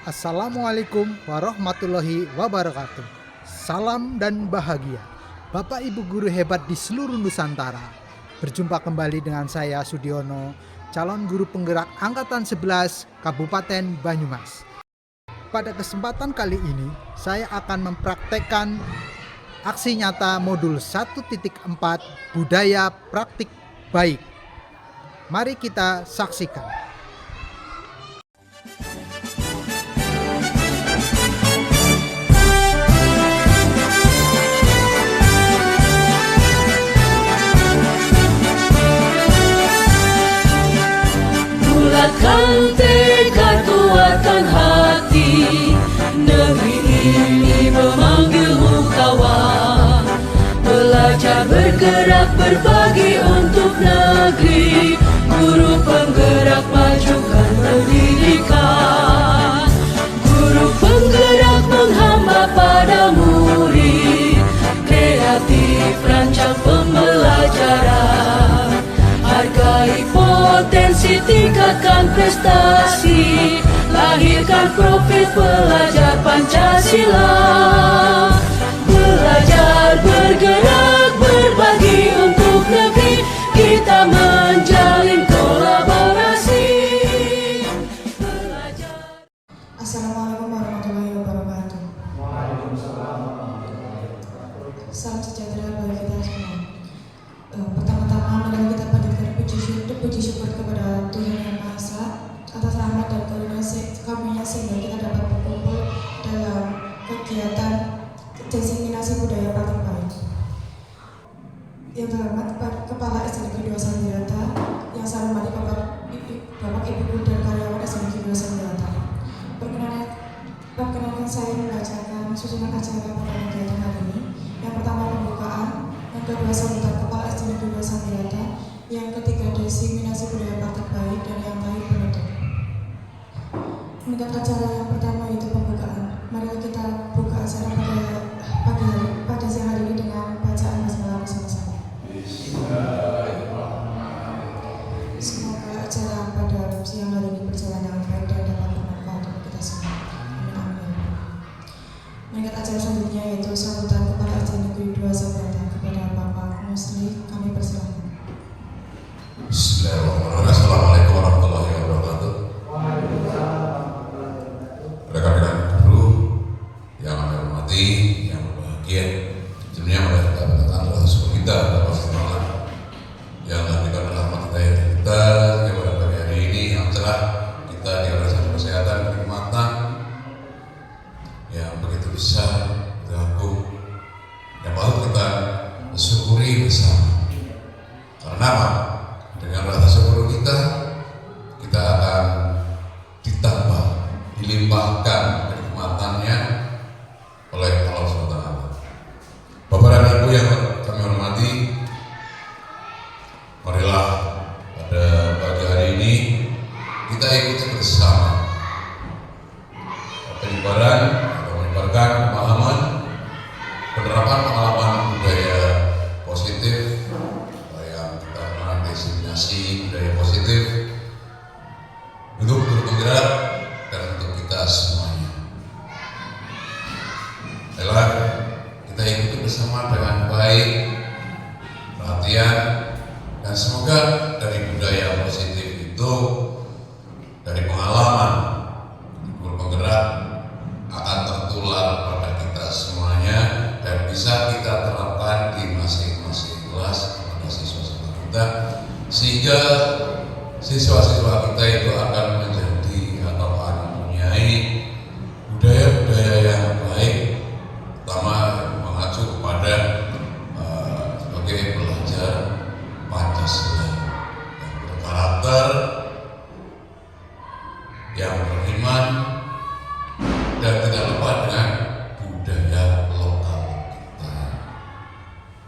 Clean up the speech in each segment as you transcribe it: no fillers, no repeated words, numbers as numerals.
Assalamualaikum warahmatullahi wabarakatuh. Salam dan bahagia. Bapak Ibu guru hebat di seluruh Nusantara. Berjumpa kembali dengan saya Sudiono, calon guru penggerak Angkatan 11 Kabupaten Banyumas. Pada kesempatan kali ini, saya akan mempraktekkan aksi nyata modul 1.4 Budaya Praktik Baik. Mari kita saksikan. Bulatkan tekad, kuatkan hati, negeri ini memanggilmu kawan. Belajar, bergerak, berbagi untuk negeri, guru penggerak majukan pendidikan. Guru penggerak menghamba pada murid, kreatif rancang pembelajaran. Hargai potensi, tingkatkan prestasi, lahirkan profil pelajar Pancasila. Belajar, bergerak, berbagi untuk negeri, kita menjalin kolaborasi. Belajar. Assalamualaikum warahmatullahi wabarakatuh. Salam sejahtera bagi kita semua. Pertama-tama marilah kita panjatkan puji syukur kepada Tuhan Yang Maha Esa atas rahmat dan karunia sehingga kita dapat berkumpul dalam kegiatan diseminasi budaya praktik baik. Yang terhormat Kepala SD Negeri 2 Sandiwata, yang saya hormati Bapak Ibu Guru dan karyawan SD Negeri 2 Sandiwata. Perkenankan saya membacakan susunan acara pada kegiatan hari ini. Yang pertama pembukaan, yang kedua sambutan Kepala SD Negeri 2 Sandiwata, yang ketiga diseminasi budaya praktik baik, dan yang terakhir penutup. Untuk acara yang pertama yaitu pembukaan. Mari kita buka acara pada siang hari ini dengan bacaan basmalah bersama-sama. Semoga acara pada siang hari ini berjalan dengan baik dan dapat bermanfaat untuk kita semua. Amin. Mengingat acara selanjutnya yaitu sambutan Kepala SD Negeri 2 Sandiwata kepada Bapak Musli, kami persilahkan. Bismillahirrahmanirrahim. Assalamualaikum warahmatullahi wabarakatuh. Rekan-rekan guru yang kami hormati, yang berbahagia, sebelumnya mari kita katakan rasa syukur kita kepada Allah yang memberikan rahmat kita kepada pagi hari ini yang cerah, kita diberi kesehatan, kenikmatan yang begitu besar, begitu agung, yang patut kita syukuri bersama. Karena apa? Dengan rasa syukur kita akan ditambah, dilimpahkan kenikmatannya oleh Allah SWT. Bapak dan Ibu yang kami hormati, marilah pada pagi hari ini kita ikuti bersama penyebaran atau menyebarkan pemahaman, penerapan pengalaman budaya positif yang kita kenal diseminasi budaya positif untuk guru penggerak dan untuk kita semuanya. Ayolah kita ikuti bersama dengan baik, perhatian, dan semoga dari budaya positif itu, dari pengalaman guru penggerak akan tertular pada kita semuanya dan bisa kita terapkan di masing-masing kelas kepada siswa-siswa kita, sehingga siswa-siswa kita itu akan menjadi atau akan mempunyai budaya-budaya yang baik, pertama mengacu kepada sebagai belajar Pancasila yang berkarakter, yang beriman, dan tidak lupa dengan budaya lokal kita.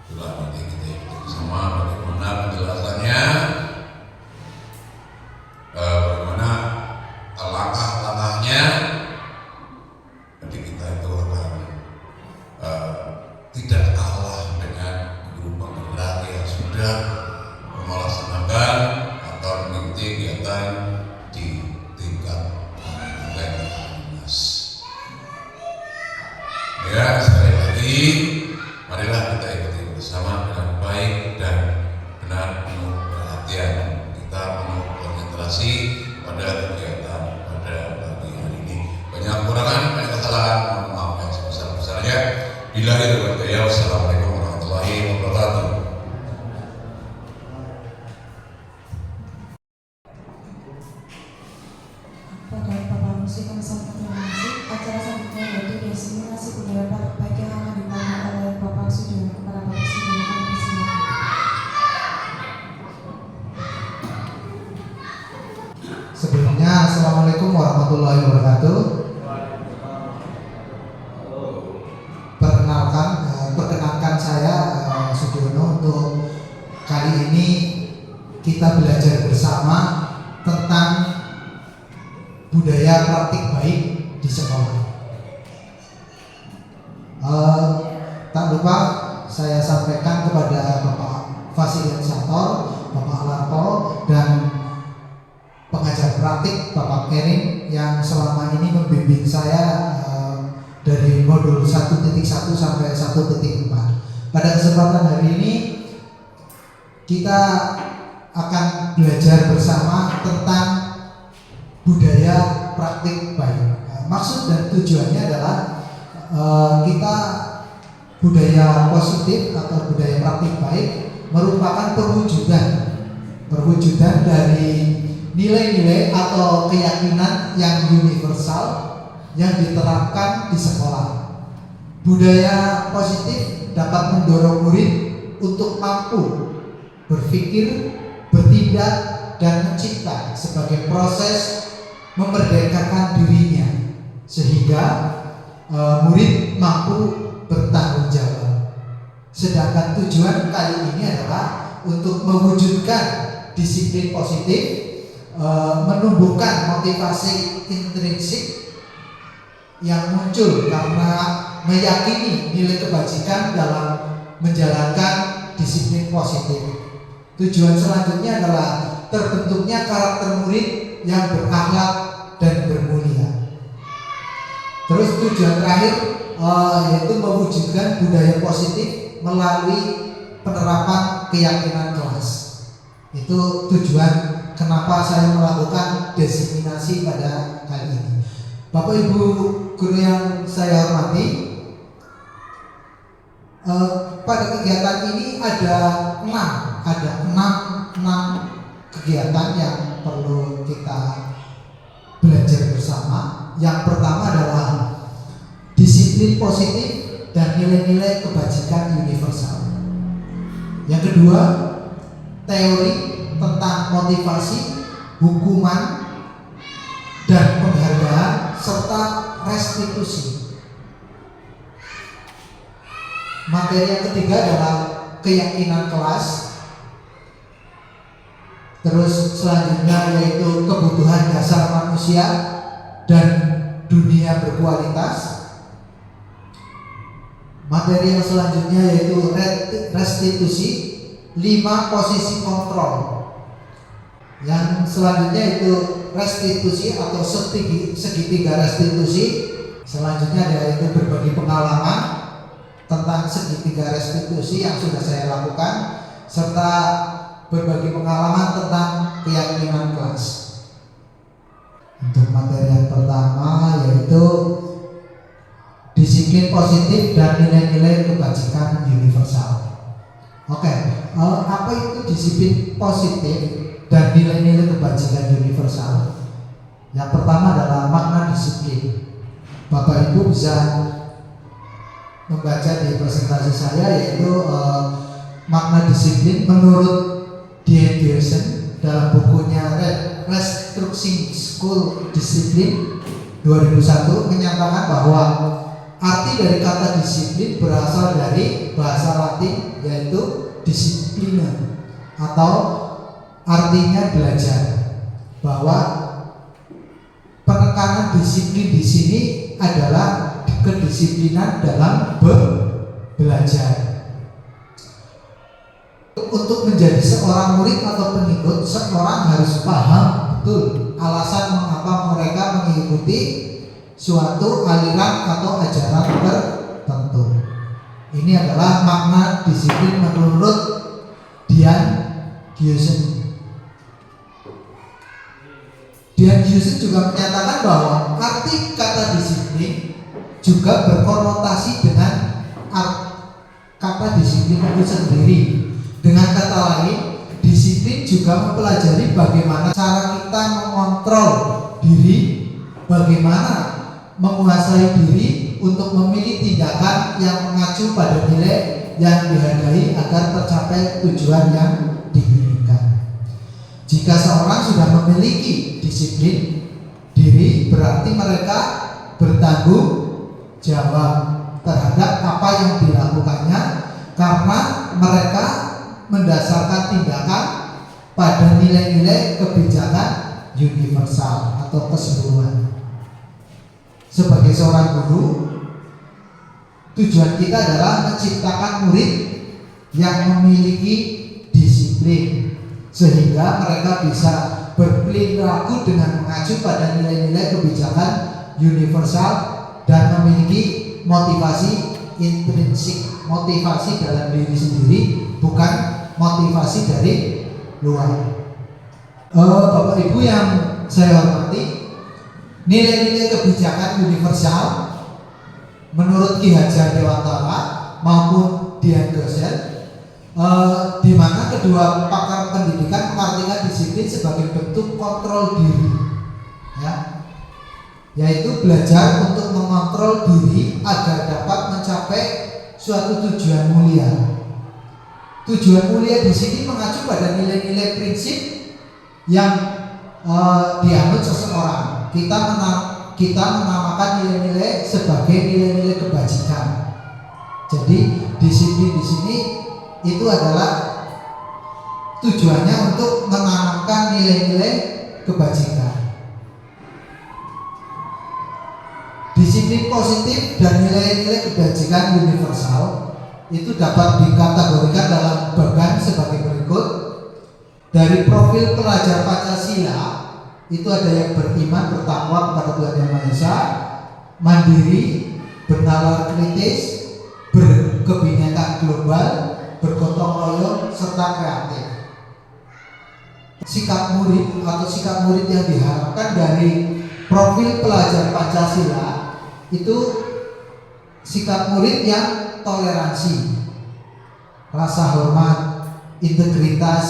Itulah nanti kita ikuti bersama bagaimana penjelasannya, bagaimana langkah-langkahnya. Jadi kita itu akan tidak kalah dengan guru penggerak yang sudah melaksanakan atau mengikuti kegiatan di tingkat kabupaten Banyumas. sehingga sekali lagi marilah kita ikuti bersama dengan baik dan benar penuh perhatian, kita penuh konsentrasi pada kegiatan pada pagi hari ini. Banyak kekurangan, banyak kesalahan, mohon maaf yang sebesar-besarnya. Billahi taufiq wal hidayah. Wassalamualaikum warahmatullahi wabarakatuh. Pada Bapak Musi kami sangat terima kasih. Acara selanjutnya yaitu diseminasi budaya baik baik yang akan dibawakan oleh Bapak Sudiono. Kepada Bapak Sudiono kami persilakan. Sebelumnya, Assalamualaikum warahmatullahi wabarakatuh. Perkenalkan saya Sudiono. Untuk kali ini kita belajar bersama tentang budaya praktik baik di sekolah. Tak lupa saya sampaikan kepada Bapak Fasilitator, Bapak Alarko, dan pengajar praktik Bapak Kerim yang selama ini membimbing saya dari modul 1.1 sampai 1.4. Pada kesempatan hari ini kita akan belajar bersama tentang budaya praktik baik. Maksud dan tujuannya adalah kita budaya positif atau budaya praktik baik merupakan perwujudan dari nilai-nilai atau keyakinan yang universal yang diterapkan di sekolah. Budaya positif dapat mendorong murid untuk mampu berpikir, bertindak, dan mencipta sebagai proses memerdekakan dirinya, sehingga murid mampu bertanggung jawab. Sedangkan tujuan kali ini adalah untuk mewujudkan disiplin positif, menumbuhkan motivasi intrinsik yang muncul karena meyakini nilai kebajikan dalam menjalankan disiplin positif. Tujuan selanjutnya adalah terbentuknya karakter murid yang berakhlak dan bermulia. Terus tujuan terakhir yaitu mewujudkan budaya positif melalui penerapan keyakinan kelas. Itu tujuan kenapa saya melakukan diseminasi pada kali ini. Bapak Ibu guru yang saya hormati, pada kegiatan ini ada enam kegiatan yang perlu kita belajar bersama. Yang pertama adalah disiplin positif dan nilai-nilai kebajikan universal. Yang kedua, teori tentang motivasi, hukuman, dan penghargaan serta restitusi. Materi yang ketiga adalah keyakinan kelas. Terus selanjutnya yaitu kebutuhan dasar manusia dan dunia berkualitas. Materi yang selanjutnya yaitu restitusi, 5 posisi kontrol. Yang selanjutnya itu restitusi atau segitiga restitusi. Selanjutnya yaitu berbagi pengalaman tentang segitiga restitusi yang sudah saya lakukan, serta berbagi pengalaman tentang keyakinan kelas. Untuk materi yang pertama yaitu disiplin positif dan nilai-nilai kebajikan universal. Oke, apa itu disiplin positif dan nilai-nilai kebajikan universal? Yang pertama adalah makna disiplin. Bapak Ibu bisa membaca di presentasi saya, yaitu makna disiplin menurut D. Anderson dalam bukunya Restructuring School Discipline 2001 menyatakan bahwa arti dari kata disiplin berasal dari bahasa Latin yaitu disciplina atau artinya belajar. Bahwa penekanan disiplin di sini adalah kedisiplinan dalam belajar. Untuk menjadi seorang murid atau pengikut, seorang harus paham betul alasan mengapa mereka mengikuti suatu aliran atau ajaran tertentu. Ini adalah makna disiplin menurut Dian Giessen. Dian Giessen juga menyatakan bahwa arti kata disiplin juga berkonotasi dengan kata disiplin itu sendiri. Dengan kata lain, disiplin juga mempelajari bagaimana cara kita mengontrol diri, bagaimana menguasai diri untuk memilih tindakan yang mengacu pada nilai yang dihargai agar tercapai tujuan yang diinginkan. Jika seorang sudah memiliki disiplin diri, berarti mereka bertanggung jawab terhadap apa yang dilakukannya, karena mereka mendasarkan tindakan pada nilai-nilai kebijakan universal atau keseluruhan. Sebagai seorang guru, tujuan kita adalah menciptakan murid yang memiliki disiplin, sehingga mereka bisa berperilaku dengan mengacu pada nilai-nilai kebijakan universal dan memiliki motivasi intrinsik, motivasi dalam diri sendiri, bukan motivasi dari luar. Bapak Ibu yang saya hormati, nilai-nilai kebijakan universal menurut Ki Hajar Dewantara maupun Dian Giessen, di mana kedua pakar pendidikan mengartikan disiplin sebagai bentuk kontrol diri, ya, yaitu belajar untuk mengontrol diri agar dapat mencapai suatu tujuan mulia. Tujuan mulia di sini mengacu pada nilai-nilai prinsip yang dianut seseorang. Kita menamakan nilai-nilai sebagai nilai-nilai kebajikan. Jadi disiplin di sini itu adalah tujuannya untuk menanamkan nilai-nilai kebajikan. Disiplin positif dan nilai-nilai kebajikan universal itu dapat dikategorikan dalam bagan sebagai berikut. Dari profil pelajar Pancasila, itu ada yang beriman, bertakwa kepada Tuhan Yang Maha Esa, mandiri, bernalar kritis, berkebinekaan global, bergotong royong, serta kreatif. Sikap murid atau sikap murid yang diharapkan dari profil pelajar Pancasila itu sikap murid yang toleransi, rasa hormat, integritas,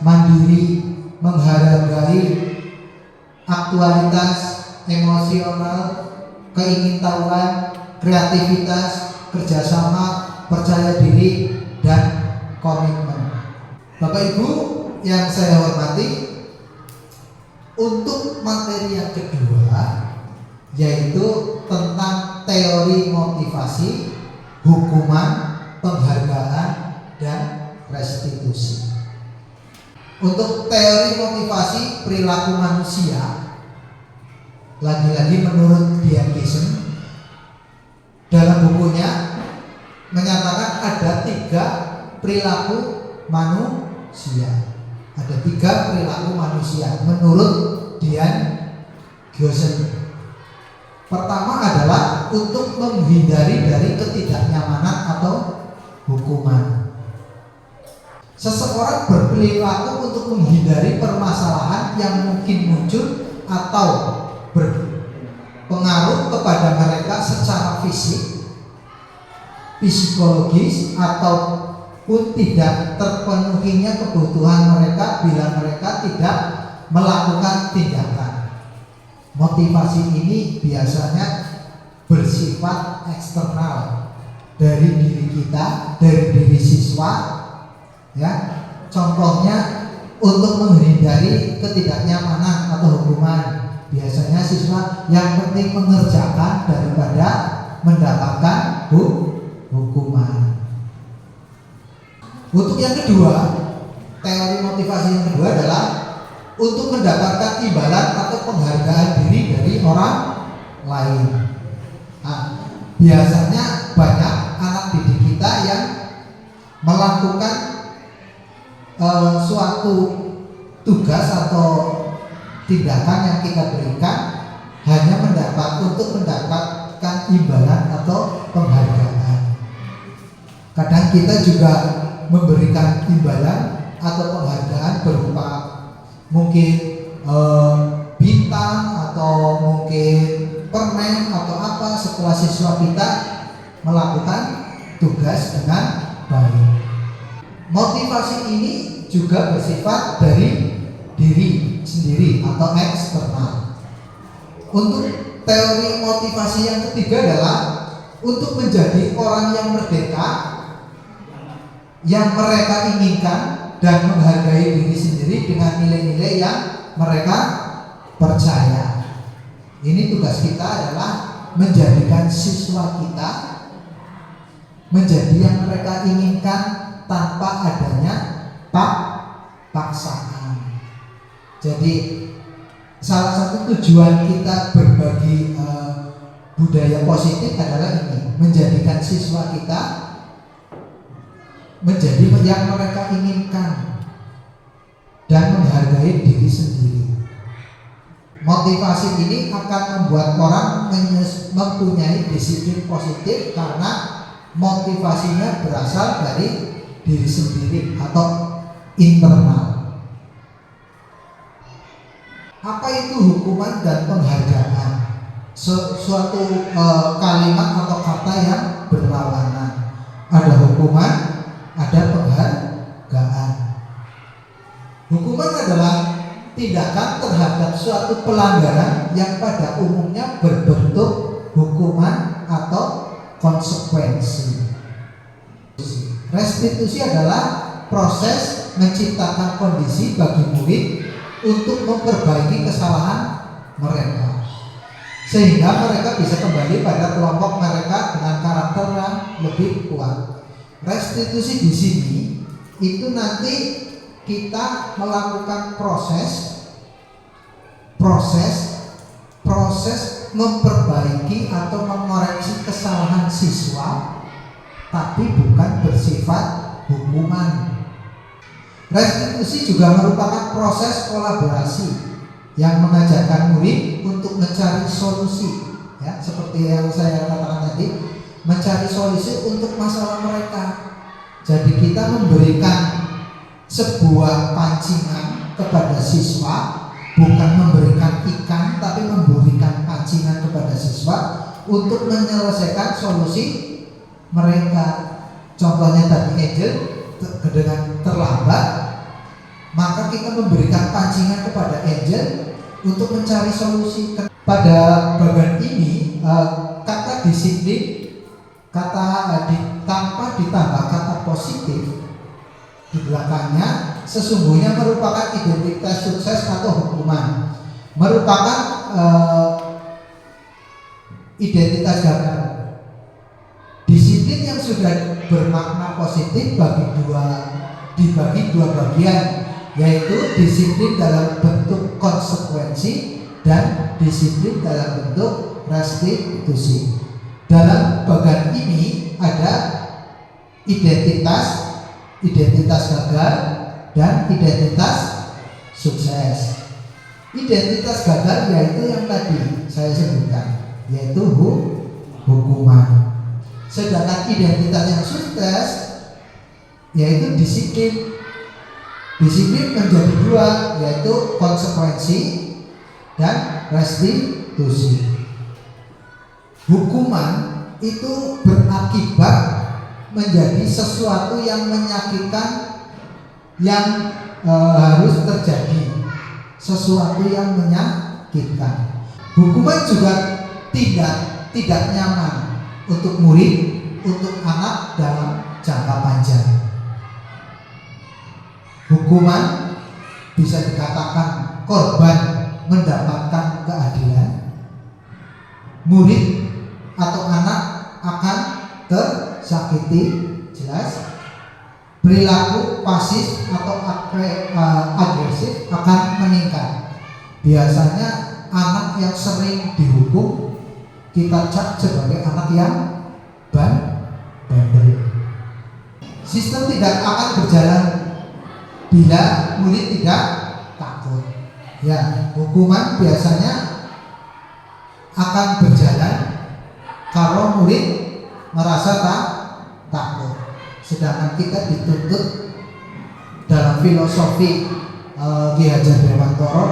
mandiri, menghargai, aktualitas, emosional, keingintahuan, kreativitas, kerjasama, percaya diri, dan komitmen. Bapak Ibu yang saya hormati, untuk materi yang kedua, yaitu tentang teori motivasi, hukuman, penghargaan, dan restitusi. Untuk teori motivasi perilaku manusia, lagi-lagi menurut Dian Giessen, dalam bukunya menyatakan ada 3 perilaku manusia. Ada 3 perilaku manusia menurut Dian Giessen. Pertama adalah untuk menghindari dari ketidaknyamanan atau hukuman. Seseorang berperilaku untuk menghindari permasalahan yang mungkin muncul atau berpengaruh kepada mereka secara fisik, psikologis, ataupun tidak terpenuhinya kebutuhan mereka bila mereka tidak melakukan tindakan. Motivasi ini biasanya bersifat eksternal, dari diri kita, dari diri siswa. Ya, contohnya untuk menghindari ketidaknyamanan atau hukuman, biasanya siswa yang penting mengerjakan daripada mendapatkan hukuman. Untuk yang kedua, teori motivasi yang kedua adalah untuk mendapatkan imbalan atau penghargaan diri dari orang lain. Nah, biasanya banyak anak didik kita yang melakukan suatu tugas atau tindakan yang kita berikan hanya untuk mendapatkan imbalan atau penghargaan. Dan kita juga memberikan imbalan atau penghargaan berupa mungkin bintang atau mungkin permen atau apa setelah siswa kita melakukan tugas dengan baik. Motivasi ini juga bersifat dari diri sendiri atau eksternal. Untuk teori motivasi yang ketiga adalah untuk menjadi orang yang merdeka, yang mereka inginkan dan menghargai diri sendiri dengan nilai-nilai yang mereka percaya. Ini tugas kita adalah menjadikan siswa kita menjadi yang mereka inginkan tanpa adanya paksaan. Jadi salah satu tujuan kita berbagi budaya positif adalah ini, menjadikan siswa kita menjadi yang mereka inginkan dan menghargai diri sendiri. Motivasi ini akan membuat orang mempunyai disiplin positif karena motivasinya berasal dari diri sendiri atau internal. Apa itu hukuman dan penghargaan? Suatu kalimat atau kata yang berlawanan. Ada hukuman, ada penghargaan. Hukuman adalah tindakan terhadap suatu pelanggaran yang pada umumnya berbentuk hukuman atau konsekuensi. Restitusi adalah proses menciptakan kondisi bagi murid untuk memperbaiki kesalahan mereka, sehingga mereka bisa kembali pada kelompok mereka dengan karakter yang lebih kuat. Restitusi di sini itu nanti kita melakukan proses memperbaiki atau mengoreksi kesalahan siswa, tapi bukan bersifat hukuman. Restitusi juga merupakan proses kolaborasi yang mengajarkan murid untuk mencari solusi, ya, seperti yang saya katakan tadi, mencari solusi untuk masalah mereka. Jadi kita memberikan sebuah pancingan kepada siswa, bukan memberikan ikan tapi memberikan pancingan kepada siswa untuk menyelesaikan solusi mereka. Contohnya tadi Angel dengan terlambat, maka kita memberikan pancingan kepada Angel untuk mencari solusi. Pada bagian ini kata disiplin, tanpa ditambah kata positif di belakangnya sesungguhnya merupakan identitas sukses atau hukuman, merupakan identitas gagal. Disiplin yang sudah bermakna positif dibagi dua bagian, yaitu disiplin dalam bentuk konsekuensi dan disiplin dalam bentuk restitusi. Dalam bagian ini ada identitas gagal dan identitas sukses. Identitas gagal yaitu yang tadi saya sebutkan, yaitu hukuman. Sedangkan identitas yang sukses yaitu disiplin. Disiplin menjadi dua, yaitu konsekuensi dan restitusi. Hukuman itu berakibat menjadi sesuatu yang menyakitkan, yang harus terjadi, sesuatu yang menyakitkan. Hukuman juga tidak nyaman untuk murid, untuk anak dalam jangka panjang. Hukuman bisa dikatakan korban mendapatkan keadilan, murid atau anak akan tersakiti, jelas. Perilaku pasif atau agresif akan meningkat. Biasanya anak yang sering dihukum kita cap sebagai anak yang bandel. Sistem tidak akan berjalan bila murid tidak takut. Ya, hukuman biasanya akan berjalan kalau murid merasa takut. Sedangkan kita dituntut dalam filosofi Ki Hajar Dewantara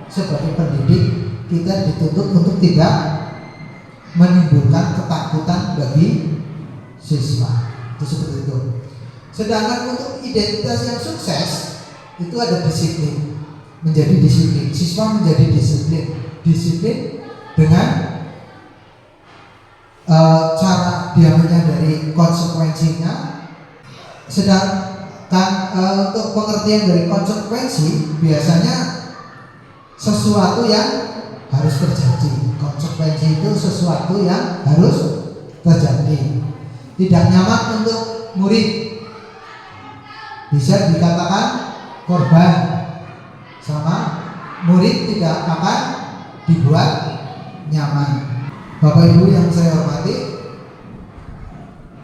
sebagai pendidik, kita dituntut untuk tidak menimbulkan ketakutan bagi siswa. Itu seperti itu. Sedangkan untuk identitas yang sukses itu ada disiplin, menjadi disiplin. Siswa menjadi disiplin dengan cara dia menyadari konsekuensinya. Sedangkan untuk pengertian dari konsekuensi biasanya sesuatu yang harus terjadi. Konsekuensi itu sesuatu yang harus terjadi. Tidak nyaman untuk murid, bisa dikatakan korban, sama murid tidak akan dibuat nyaman. Bapak Ibu yang saya hormati,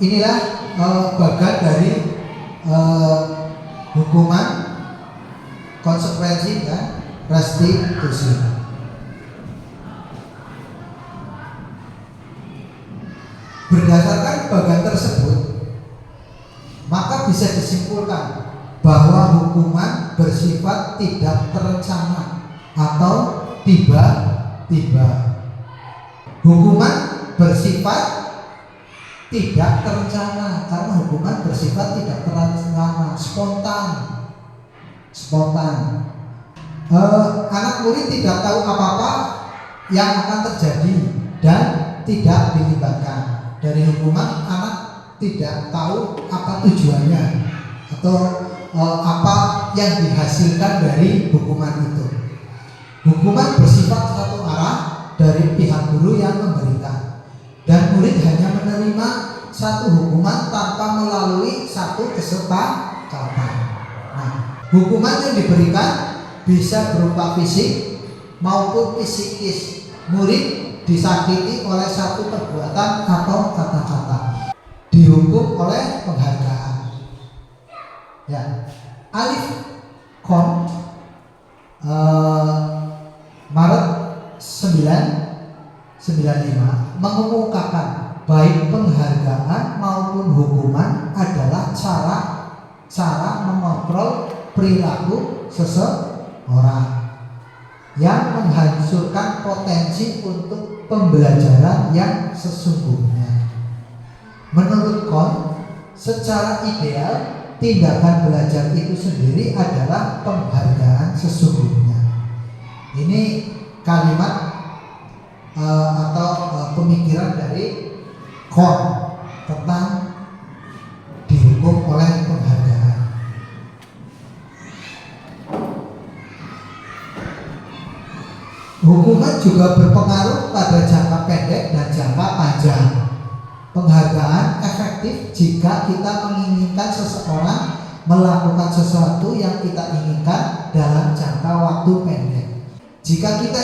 inilah bagian dari hukuman, konsekuensi dan restitusi. Berdasarkan bagian tersebut, maka bisa disimpulkan bahwa hukuman bersifat tidak terencana atau tiba-tiba. Hukuman bersifat tidak terencana karena hukuman bersifat tidak terencana, spontan. Anak murid tidak tahu apa-apa yang akan terjadi dan tidak dilibatkan. Dari hukuman, anak tidak tahu apa tujuannya atau apa yang dihasilkan dari hukuman itu. Hukuman bersifat satu arah dari pihak guru yang memberikan, dan murid hanya menerima satu hukuman tanpa melalui satu kesepakatan. Nah, hukuman yang diberikan bisa berupa fisik maupun psikis. Murid disakiti oleh satu perbuatan atau kata-kata, dihukum oleh penghargaan. Ya, Alif Kon Maret 1995 mengemukakan baik penghargaan maupun hukuman adalah cara mengontrol perilaku seseorang yang menghancurkan potensi untuk pembelajaran yang sesungguhnya. Menurut Kon, secara ideal tindakan belajar itu sendiri adalah penghargaan sesungguhnya. Ini kalimat atau pemikiran dari Kon tentang dihukum oleh penghargaan. Hukuman juga berpengaruh pada jangka pendek dan jangka panjang. Penghargaan efektif jika kita menginginkan seseorang melakukan sesuatu yang kita inginkan dalam jangka waktu pendek. Jika kita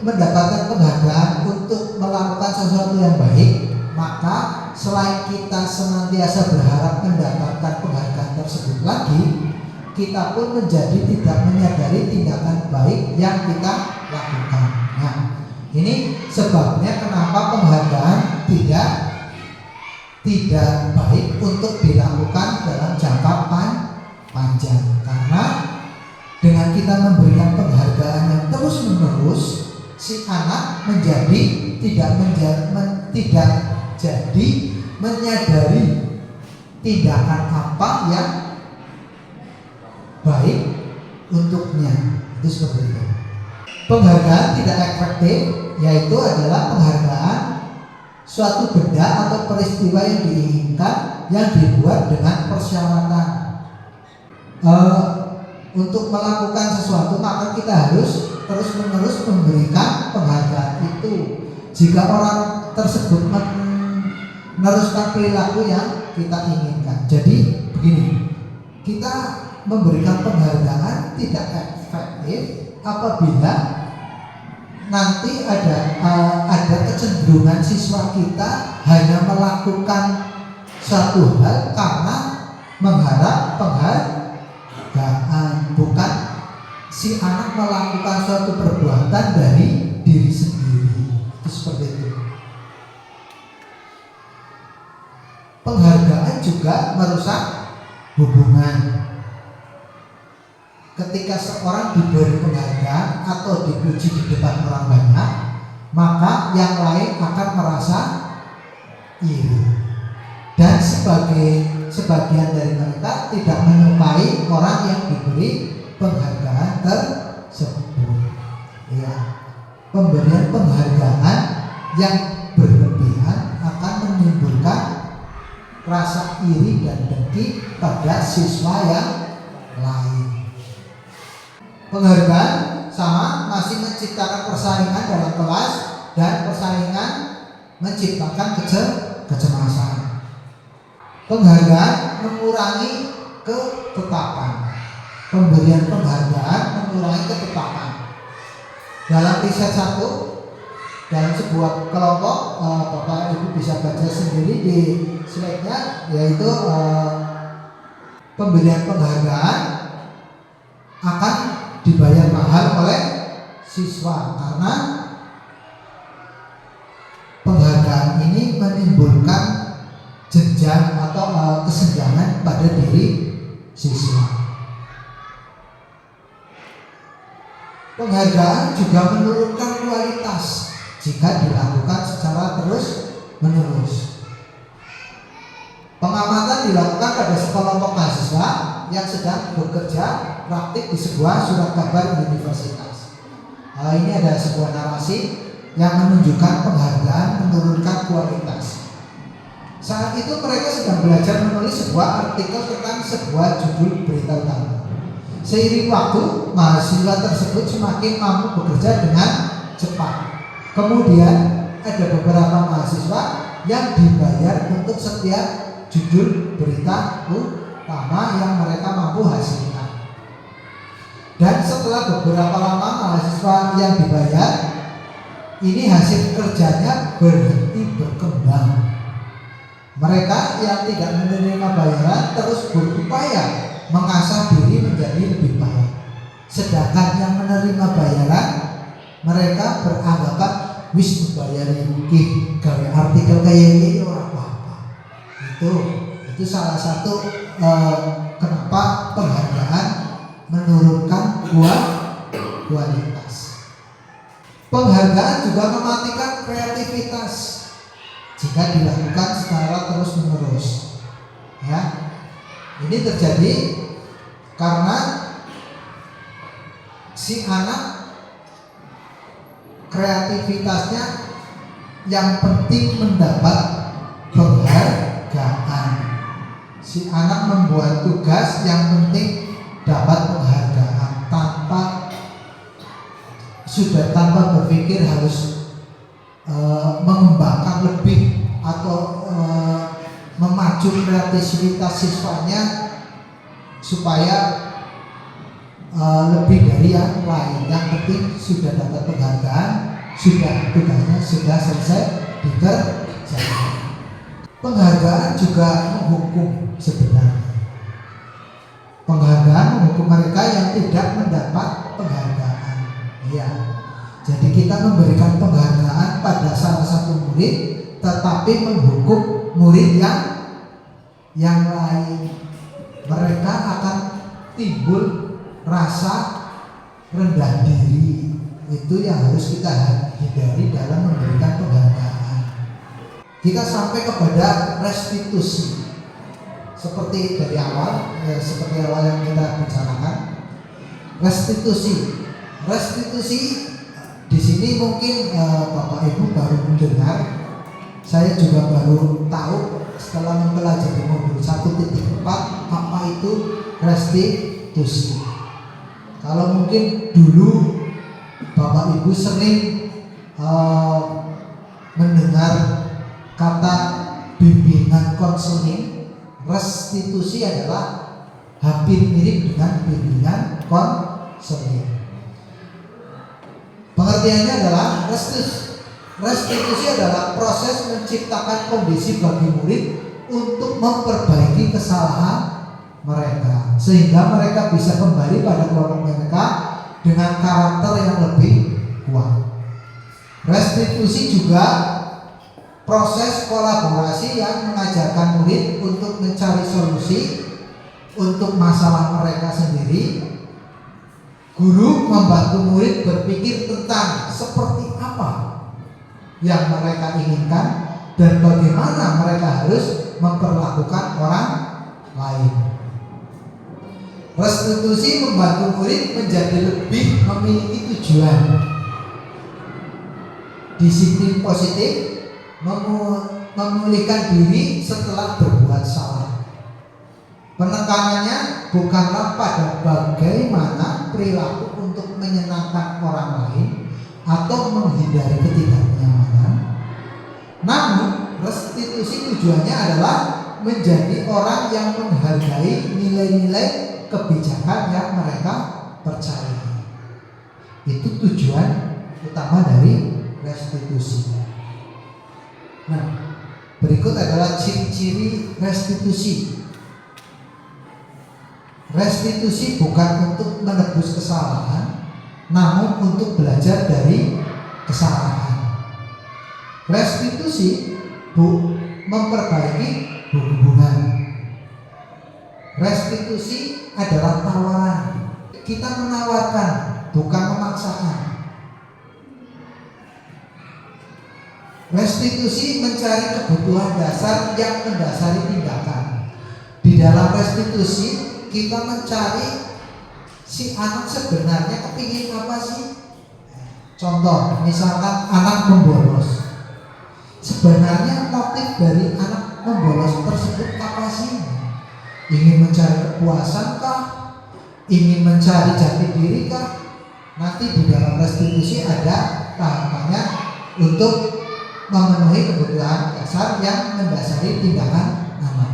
mendapatkan penghargaan untuk melakukan sesuatu yang baik, maka selain kita senantiasa berharap mendapatkan penghargaan tersebut lagi, kita pun menjadi tidak menyadari tindakan baik yang kita lakukan. Nah, ini sebabnya kenapa penghargaan tidak baik untuk dilakukan dalam jangka panjang. Karena dengan kita memberikan penghargaan yang terus-menerus, si anak menjadi tidak jadi menyadari tindakan apa yang baik untuknya. Itu seperti itu. Penghargaan tidak efektif yaitu adalah penghargaan suatu benda atau peristiwa yang diinginkan yang dibuat dengan persyaratan. Untuk melakukan sesuatu maka kita harus terus-menerus memberikan penghargaan itu. Jika orang tersebut meneruskan perilaku yang kita inginkan. Jadi begini, kita memberikan penghargaan tidak efektif apabila nanti ada kecenderungan siswa kita hanya melakukan suatu hal karena mengharap penghargaan, bukan si anak melakukan suatu perbuatan dari diri sendiri. Itu seperti itu. Penghargaan juga juga merusak hubungan. Ketika seorang diberi penghargaan atau dipuji di depan orang banyak, maka yang lain akan merasa iri. Dan sebagian dari mereka tidak menyukai orang yang diberi penghargaan tersebut. Ya, pemberian penghargaan yang berlebihan akan menimbulkan rasa iri dan dengki pada siswa yang lain. Penghargaan sama masih menciptakan persaingan dalam kelas, dan persaingan menciptakan kecemasan. Penghargaan mengurangi ketetapan. Pemberian penghargaan mengurangi ketetapan. Dalam riset satu, dalam sebuah kelompok, Bapak Ibu bisa baca sendiri di slide-nya, yaitu pemberian penghargaan akan dibayar mahal oleh siswa karena penghargaan ini menimbulkan jenjang atau kesenjangan pada diri siswa. Penghargaan juga menurunkan kualitas jika dilakukan secara terus-menerus. Pengamatan dilakukan pada sekelompok mahasiswa yang sedang bekerja praktik di sebuah surat kabar universitas. Ini ada sebuah narasi yang menunjukkan penghargaan menurunkan kualitas. Saat itu mereka sedang belajar menulis sebuah artikel tentang sebuah judul berita utama. Seiring waktu, mahasiswa tersebut semakin mampu bekerja dengan cepat. Kemudian ada beberapa mahasiswa yang dibayar untuk setiap judul berita utama yang mereka mampu hasilkan. Dan setelah beberapa lama mahasiswa yang dibayar, ini hasil kerjanya berhenti berkembang. Mereka yang tidak menerima bayaran terus berupaya mengasah diri menjadi lebih baik. Sedangkan yang menerima bayaran, mereka beranggapan wis dibayari iki gawe artikel kayak ini ora apa-apa. Itu salah satu kenapa penghargaan menurunkan kualitas. Penghargaan juga mematikan kreativitas jika dilakukan secara terus-menerus. Ya, ini terjadi karena si anak kreativitasnya yang penting mendapat penghargaan. Si anak membuat tugas yang penting dapat penghargaan tanpa berpikir harus mengembangkan lebih atau memacu kreativitas siswanya supaya lebih dari yang lain. Yang penting sudah dapat penghargaan, sudah tugasnya sudah selesai dikerjakan. Penghargaan juga menghukum sebenarnya. Penghargaan menghukum mereka yang tidak mendapat penghargaan. Ya, jadi kita memberikan penghargaan pada salah satu murid, tetapi menghukum murid yang lain. Mereka akan timbul rasa rendah diri. Itu yang harus kita hindari dalam memberikan penghargaan. Kita sampai kepada restitusi. Seperti dari awal, seperti awal yang kita bicarakan, restitusi di sini mungkin Bapak Ibu baru mendengar. Saya juga baru tahu setelah mempelajari modul 1.4 apa itu restitusi. Kalau mungkin dulu Bapak Ibu sering mendengar kata bimbingan konseling, restitusi adalah hampir mirip dengan bimbingan konseling. Pengertiannya adalah restitusi adalah proses menciptakan kondisi bagi murid untuk memperbaiki kesalahan mereka sehingga mereka bisa kembali pada kelompok mereka dengan karakter yang lebih kuat. Restitusi juga proses kolaborasi yang mengajarkan murid untuk mencari solusi untuk masalah mereka sendiri. Guru membantu murid berpikir tentang seperti apa yang mereka inginkan dan bagaimana mereka harus memperlakukan orang lain. Restitusi membantu murid menjadi lebih memiliki tujuan. Disiplin positif memulihkan diri setelah berbuat salah. Penekanannya bukanlah pada bagaimana perilaku untuk menyenangkan orang lain atau menghindari ketidaknyamanan. Namun, restitusi tujuannya adalah menjadi orang yang menghargai nilai-nilai kebijakan yang mereka percayai. Itu tujuan utama dari restitusi. Nah, berikut adalah ciri-ciri restitusi. Restitusi bukan untuk menebus kesalahan, namun untuk belajar dari kesalahan. Restitusi memperbaiki hubungan. Restitusi adalah tawaran. Kita menawarkan, bukan memaksakan. Restitusi mencari kebutuhan dasar yang mendasari tindakan. Di dalam restitusi kita mencari si anak sebenarnya kepingin apa sih? Contoh, misalkan anak membolos. Sebenarnya motif dari anak membolos tersebut apa sih? Ingin mencari kepuasan kah? Ingin mencari jati diri kah? Nanti di dalam restitusi ada tahapannya untuk memenuhi kebutuhan dasar yang mendasari tindakan anak.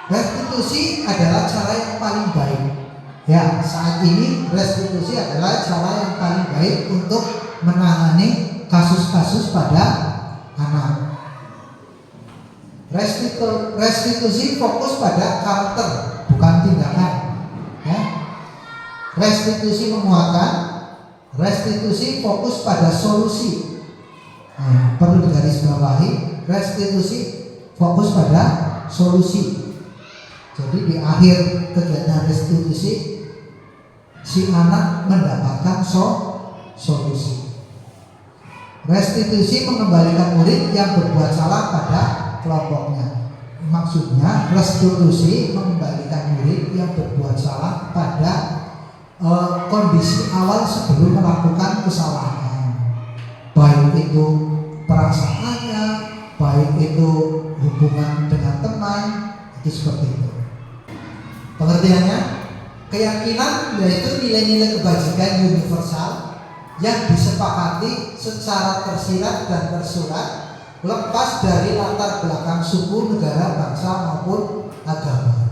Restitusi adalah cara yang paling baik. Ya, saat ini restitusi adalah cara yang paling baik untuk menangani kasus-kasus pada anak. Restitusi fokus pada karakter, bukan tindakan. Ya. Restitusi menguatkan. Restitusi fokus pada solusi. Perlu digarisbawahi, restitusi fokus pada solusi. Jadi di akhir kegiatan restitusi, si anak mendapatkan solusi. Restitusi mengembalikan murid yang berbuat salah pada kelompoknya. Maksudnya restitusi mengembalikan murid yang berbuat salah pada kondisi awal sebelum melakukan kesalahan. Baik itu perasaannya, baik itu hubungan dengan teman, itu seperti itu. Pengertiannya, keyakinan yaitu nilai-nilai kebajikan universal yang disepakati secara tersirat dan tersurat, lepas dari latar belakang suku, negara, bangsa maupun agama.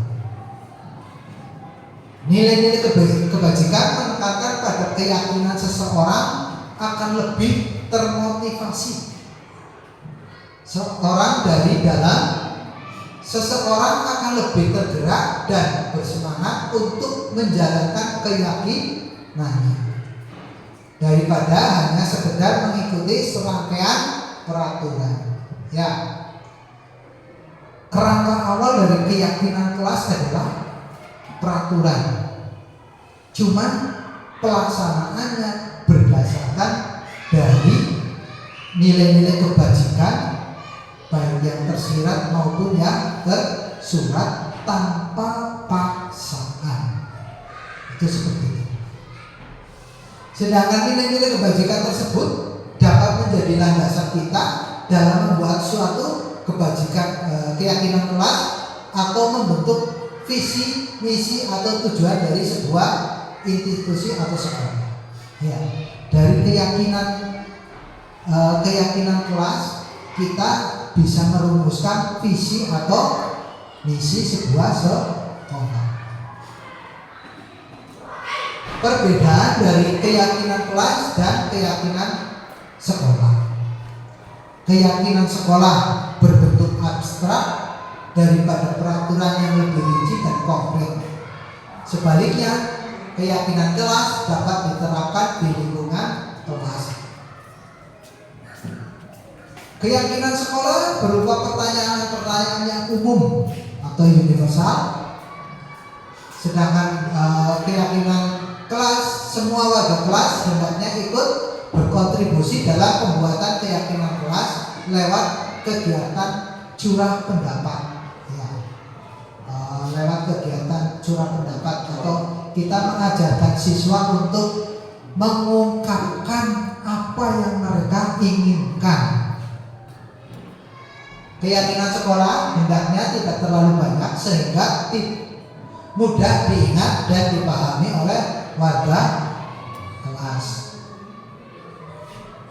Nilai-nilai kebajikan menekankan pada keyakinan seseorang akan lebih termotivasi. Seseorang akan lebih tergerak dan bersemangat untuk menjalankan keyakinannya daripada hanya sekedar mengikuti serangkaian peraturan. Ya, kerangka awal dari keyakinan kelas adalah peraturan. Cuman pelaksanaannya berdasarkan dari nilai-nilai kebajikan, baik yang tersirat maupun yang tersurat, tanpa paksaan. Itu seperti itu. Sedangkan nilai-nilai kebajikan tersebut dapat menjadi landasan kita dalam membuat suatu keyakinan kelas atau membentuk visi, misi atau tujuan dari sebuah institusi atau sekolah. Ya, dari keyakinan kelas kita bisa merumuskan visi atau misi sebuah sekolah. Perbedaan dari keyakinan kelas dan keyakinan sekolah. Keyakinan sekolah berbentuk abstrak daripada peraturan yang lebih rinci dan konkret. Sebaliknya, keyakinan kelas dapat diterapkan di lingkungan kelas. Keyakinan sekolah berupa pertanyaan-pertanyaan yang umum atau universal. Sedangkan keyakinan kelas, semua warga kelas hendaknya ikut berkontribusi dalam pembuatan keyakinan kelas lewat kegiatan curah pendapat. Ya. Lewat kegiatan curah pendapat atau kita mengajarkan siswa untuk mengungkapkan apa yang mereka inginkan. Keyakinan sekolah hendaknya tidak terlalu banyak sehingga mudah diingat dan dipahami oleh warga kelas.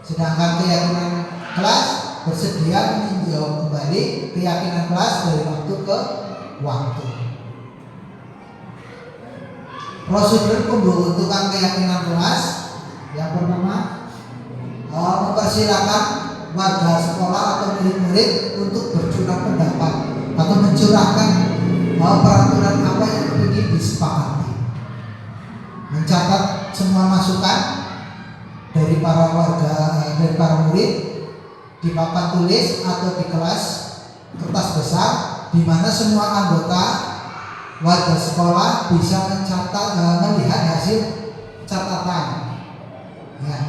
Sedangkan keyakinan kelas bersedia meninjau kembali keyakinan kelas dari waktu ke waktu. Prosedur pembentukan keyakinan kelas yang pertama, mempersilakan warga sekolah atau murid-murid untuk bercurah pendapat atau mencurahkan peraturan apa yang ingin disepakati. Mencatat semua masukan dari para murid di papan tulis atau di kelas kertas besar, di mana semua anggota warga sekolah bisa melihat hasil catatan. Ya.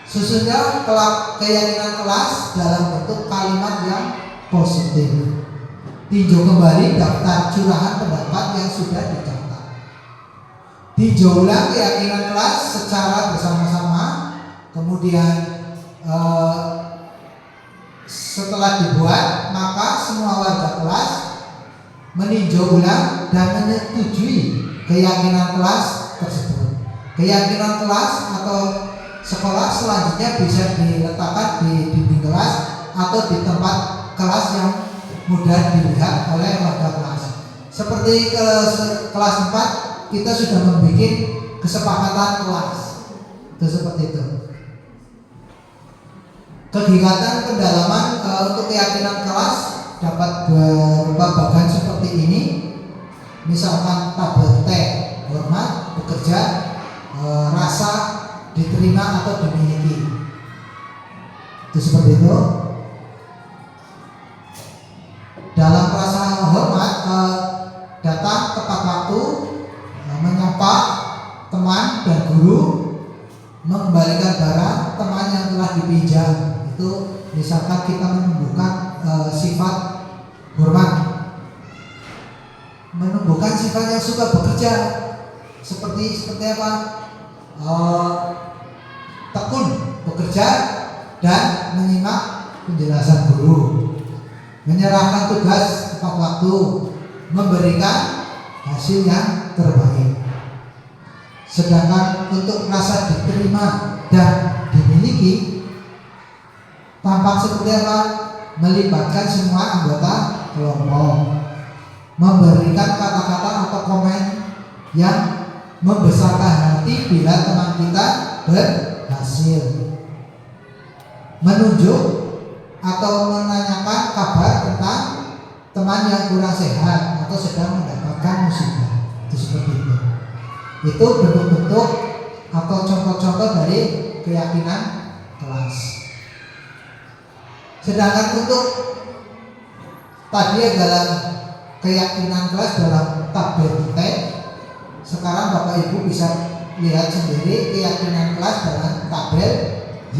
Susunya keyakinan kelas dalam bentuk kalimat yang positif. Tinjau kembali daftar curahan pendapat yang sudah dicatat. Tinjau ulang keyakinan kelas secara bersama-sama. Kemudian setelah dibuat, maka semua warga kelas meninjau ulang dan menyetujui keyakinan kelas tersebut. Keyakinan kelas atau sekolah selanjutnya bisa diletakkan di dinding kelas atau di tempat kelas yang mudah dilihat oleh warga kelas. Seperti kelas 4 kita sudah membuat kesepakatan kelas. Itu seperti itu. Kegiatan pendalaman untuk keyakinan kelas dapat berupa bagan seperti ini. Misalkan tabel T, hormat, bekerja, rasa, diterima atau dimiliki. Itu seperti itu. Dalam rasa hormat, datang tepat waktu, menyapa teman dan guru, mengembalikan barang teman yang telah dipinjam. Itu misalkan kita menumbuhkan sifat hormat, menumbuhkan sifat yang suka bekerja, seperti apa? Tekun bekerja dan menyimak penjelasan guru, menyerahkan tugas tepat waktu, memberikan hasil yang terbaik. Sedangkan untuk rasa diterima dan dimiliki tampak seperti apa? Melibatkan semua anggota kelompok, memberikan kata-kata atau komen yang membesarkan hati bila teman kita berhasil, menunjuk atau menanyakan kabar tentang teman yang kurang sehat atau sedang mendapatkan musibah. Itu seperti itu. Itu bentuk-bentuk atau contoh-contoh dari keyakinan kelas. Sedangkan untuk tadi adalah keyakinan kelas dalam tabel T. Sekarang Bapak Ibu bisa lihat sendiri keyakinan kelas dalam tabel Y.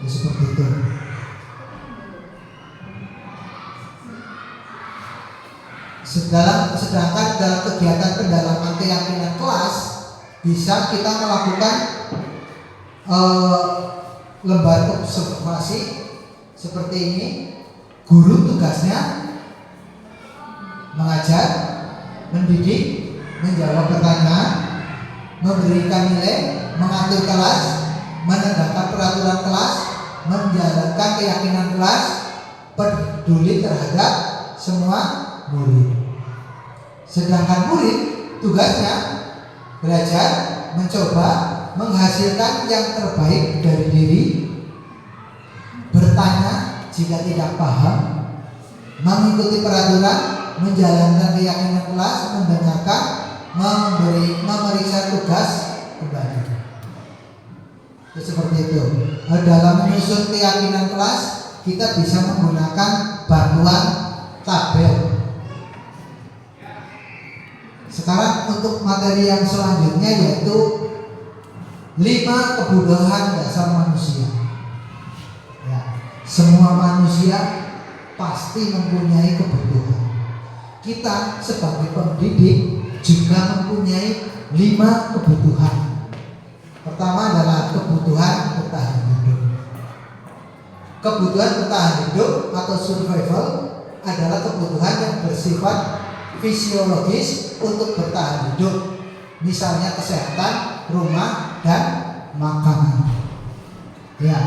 Ya, seperti itu. Sedangkan dalam kegiatan pendalaman keyakinan kelas bisa kita melakukan lembar observasi seperti ini. Guru tugasnya mengajar, mendidik, menjawab pertanyaan, memberikan nilai, mengatur kelas, menegakkan peraturan kelas, menjalankan keyakinan kelas, peduli terhadap semua murid. Sedangkan murid tugasnya belajar, mencoba, menghasilkan yang terbaik dari diri, bertanya jika tidak paham, mengikuti peraturan, menjalankan keyakinan kelas, mendengarkan, memeriksa tugas kembali. Itu seperti itu. Dalam menyusun keyakinan kelas kita bisa menggunakan bantuan tabel. Sekarang untuk materi yang selanjutnya yaitu 5 kebutuhan dasar manusia. Ya, semua manusia pasti mempunyai kebutuhan. Kita sebagai pendidik juga mempunyai 5 kebutuhan. Pertama adalah kebutuhan bertahan hidup. Kebutuhan bertahan hidup atau survival adalah kebutuhan yang bersifat fisiologis untuk bertahan hidup. Misalnya kesehatan, rumah, dan makanan. Ya,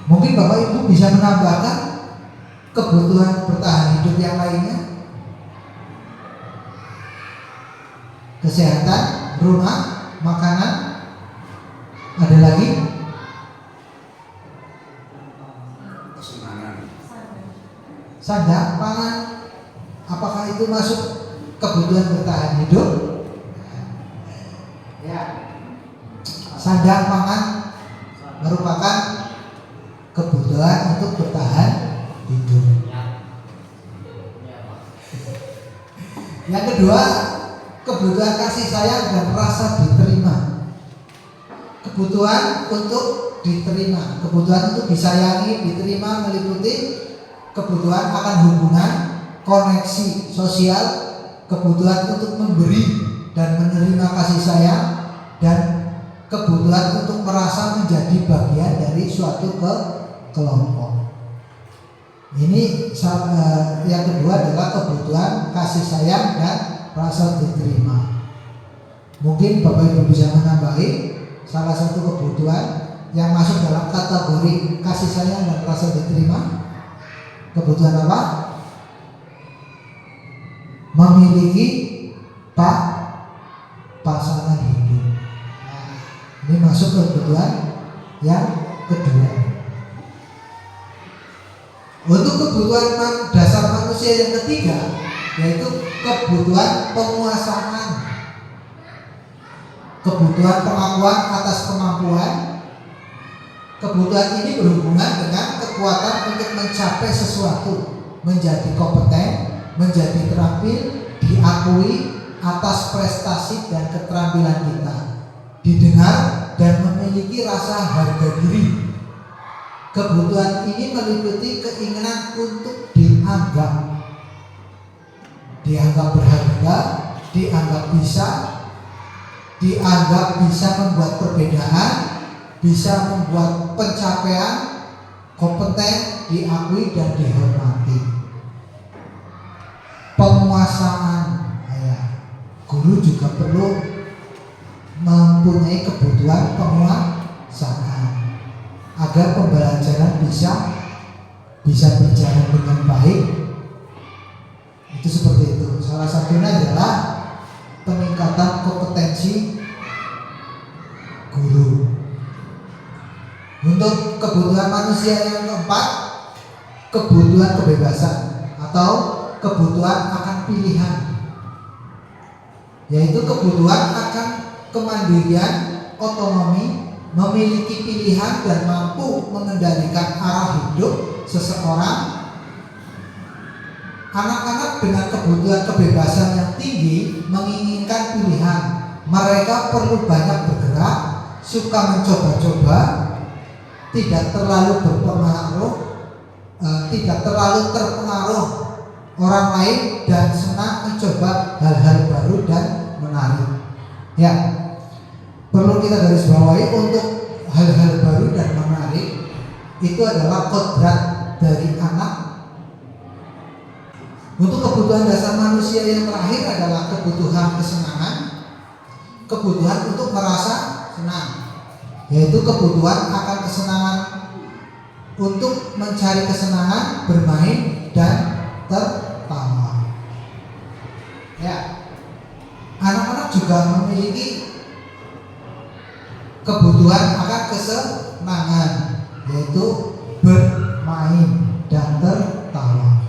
mungkin Bapak Ibu bisa menambahkan kebutuhan bertahan hidup yang lainnya. Kesehatan, rumah, makanan. Ada lagi? Sandang, pangan. Apakah itu masuk kebutuhan bertahan hidup? Ya. Sandang, pangan merupakan kebutuhan untuk bertahan hidup. Yang kedua, kebutuhan kasih sayang dan rasa diterima. Kebutuhan untuk diterima, kebutuhan untuk disayangi, diterima meliputi kebutuhan akan hubungan, koneksi sosial, kebutuhan untuk memberi dan menerima kasih sayang, dan kebutuhan untuk merasa menjadi bagian dari suatu kelompok. Ini yang kedua adalah kebutuhan kasih sayang dan rasa diterima. Mungkin Bapak Ibu bisa menambahi salah satu kebutuhan yang masuk dalam kategori kasih sayang dan rasa diterima. Kebutuhan apa? Memiliki pasangan hidup. Nah, ini masuk kebutuhan yang kedua. Untuk kebutuhan dasar manusia yang ketiga yaitu kebutuhan penguasaan. Kebutuhan pengakuan atas kemampuan. Kebutuhan ini berhubungan dengan kekuatan untuk mencapai sesuatu, menjadi kompeten, menjadi terampil, diakui atas prestasi dan keterampilan kita, didengar dan memiliki rasa harga diri. Kebutuhan ini meliputi keinginan untuk dianggap berharga, dianggap bisa membuat perbedaan, bisa membuat pencapaian, kompeten, diakui dan dihormati. Penguasaan, guru juga perlu mempunyai kebutuhan penguasaan agar pembelajaran bisa berjalan dengan baik. Itu seperti itu. Salah satunya adalah peningkatan kompetensi guru. Untuk kebutuhan manusia yang keempat, kebutuhan kebebasan atau kebutuhan akan pilihan, yaitu kebutuhan akan kemandirian, otonomi, memiliki pilihan dan mampu mengendalikan arah hidup seseorang. Anak-anak dengan kebutuhan kebebasan yang tinggi menginginkan pilihan. Mereka perlu banyak bergerak, suka mencoba-coba, tidak terlalu terpengaruh orang lain, dan senang mencoba hal-hal baru dan menarik. Ya, perlu kita garis bawahi untuk hal-hal baru dan menarik itu adalah kodrat dari anak. Untuk kebutuhan dasar manusia yang terakhir adalah kebutuhan kesenangan, kebutuhan untuk merasa senang, yaitu kebutuhan akan kesenangan, untuk mencari kesenangan, bermain dan tertawa. Ya, anak-anak juga memiliki kebutuhan akan kesenangan, yaitu bermain dan tertawa.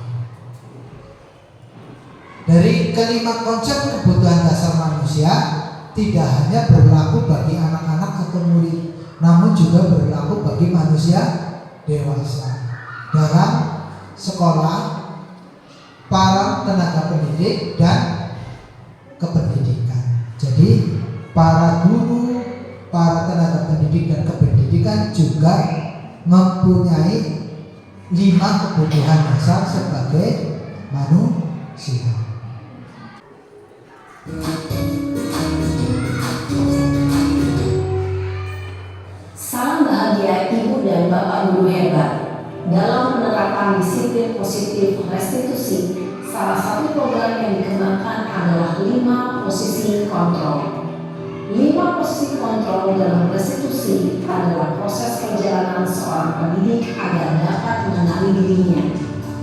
Dari kelima konsep kebutuhan dasar manusia tidak hanya berlaku bagi anak-anak atau murid, namun juga berlaku bagi manusia dewasa. Dalam sekolah, para tenaga pendidik dan kependidikan. Jadi para guru, para tenaga pendidik dan kependidikan juga mempunyai 5 kebutuhan dasar sebagai manusia. Salam bahagia Ibu dan Bapak Guru hebat. Dalam penerapan disiplin positif restitusi, salah satu program yang dikembangkan adalah 5 posisi kontrol. 5 posisi kontrol dalam restitusi adalah proses perjalanan seorang pendidik agar dapat mengenali dirinya.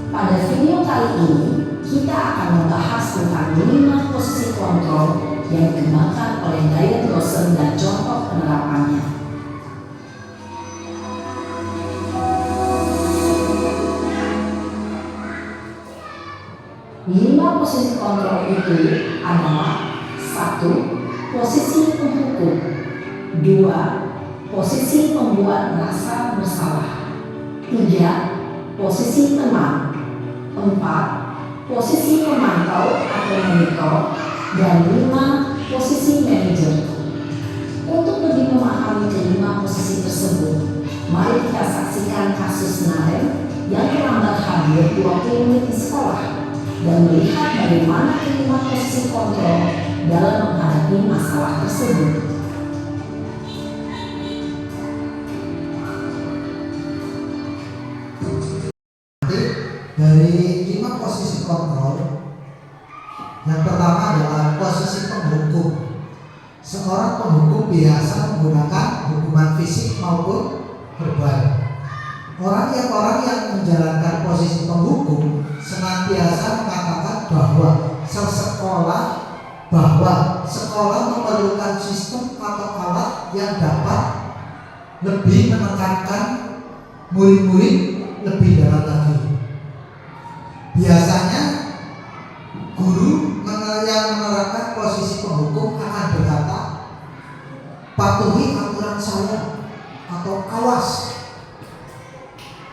Pada video kali ini, kita akan membahas tentang 5 posisi kontrol yang dikembangkan oleh Diane Lawson dan contoh penerapannya. 5 posisi kontrol itu adalah 1. Posisi penghukum, 2. Posisi pembuat merasa bersalah, 3. Posisi teman, 4. Posisi pemantau atau monitor, dan 5. Posisi manajer. Untuk lebih memahami kelima posisi tersebut, mari kita saksikan kasus Naren yang terlambat hadir 20 menit di sekolah dan melihat bagaimana kelima posisi kontrol dalam menghadapi masalah tersebut. Dari 5 posisi kontrol, yang pertama adalah posisi penghukum. Seorang penghukum biasa menggunakan hukuman fisik maupun verbal. Orang yang menjalankan posisi penghukum senantiasa mengatakan bahwa sekolah memerlukan sistem atau alat yang dapat lebih menekankan murid-murid lebih dalam lagi. Biasanya guru yang menerapkan posisi penghukum akan berkata, patuhi aturan saya, atau awas,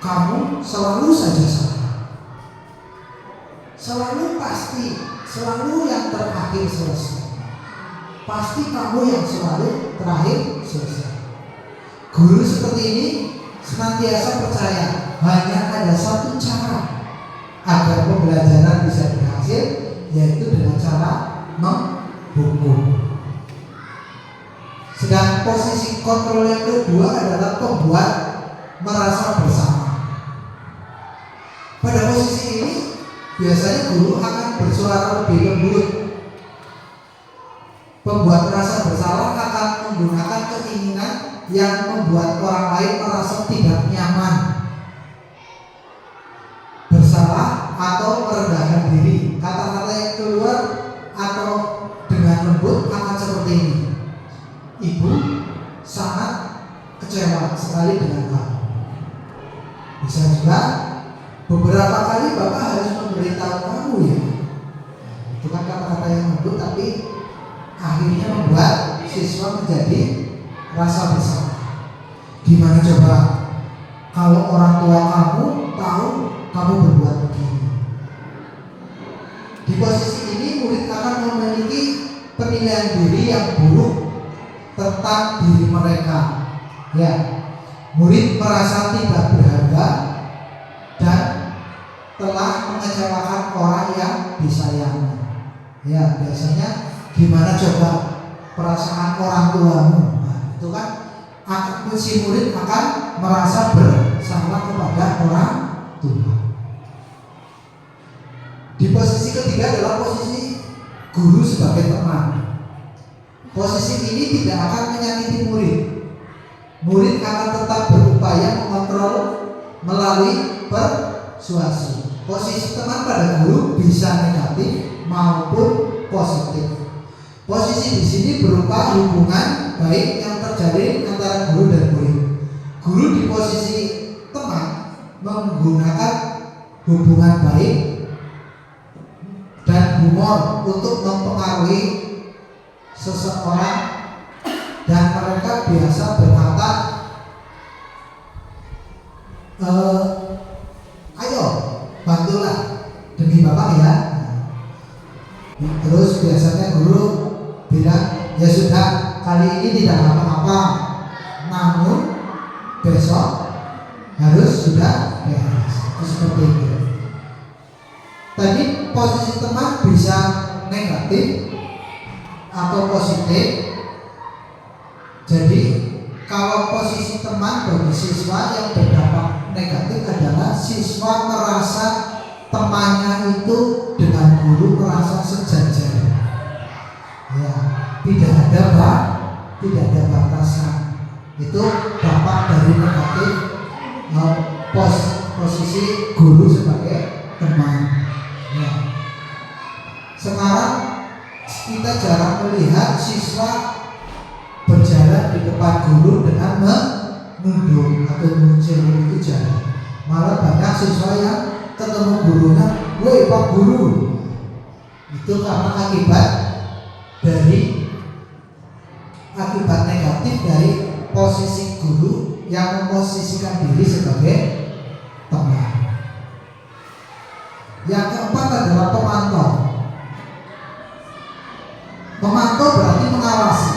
kamu selalu saja salah, selalu pasti, selalu yang terakhir selesai, pasti kamu yang selalu terakhir selesai. Guru seperti ini senantiasa percaya hanya ada satu cara agar pembelajaran bisa berhasil, yaitu dengan cara menghukum. Sedang posisi kontrol yang kedua adalah pembuat merasa bersama. Pada posisi ini biasanya guru akan bersuara lebih lembut. Pembuat merasa bersalah akan menggunakan keinginan yang membuat orang lain merasa tidak nyaman, bersalah atau merendahkan diri. Kata-kata yang keluar atau dengan lembut akan seperti ini: Ibu sangat kecewa sekali dengan kamu. Bisa juga, beberapa kali Bapak harus memberitahu kamu ya. Itu kan kata-kata yang lembut, tapi akhirnya membuat siswa menjadi rasa bersalah. Gimana coba kalau orang tua kamu tahu kamu berbuat begini? Di posisi ini murid akan memiliki penilaian diri yang buruk tentang diri mereka. Ya, murid merasa tidak berharga dan telah mengecewakan orang yang disayangi. Ya, biasanya gimana coba perasaan orang tuamu? Nah, itu kan si murid akan merasa bersalah kepada orang tua. Di posisi ketiga adalah posisi guru sebagai teman. Posisi ini tidak akan menyakiti murid. Murid akan tetap berupaya mengontrol melalui persuasi. Posisi teman pada guru bisa negatif maupun positif. Posisi di sini berupa hubungan baik yang terjalin antara guru dan murid. Guru di posisi teman menggunakan hubungan baik dan humor untuk mempengaruhi seseorang, dan mereka biasa berkata ayo bantulah demi Bapak ya. Terus biasanya guru bilang, ya sudah, kali ini tidak apa-apa, namun besok harus sudah beres. Seperti itu. Tadi posisi teman bisa negatif atau positif. Jadi kalau posisi teman bagi siswa yang berdampak negatif adalah siswa merasa temannya itu dengan guru merasa sejajar. Ya, tidak ada batasan. Itu dampak dari negatif posisi guru sebagai teman. Ya. Sekarang kita jarang melihat siswa berjalan di depan guru dengan menunduk atau menunjuk, itu jarang. Malah banyak siswa yang ketemu gurunya, "Woi Pak Guru." Itu karena akibat negatif dari posisi guru yang memposisikan diri sebagai teman. Yang keempat adalah pemantau. Memantau berarti mengawasi.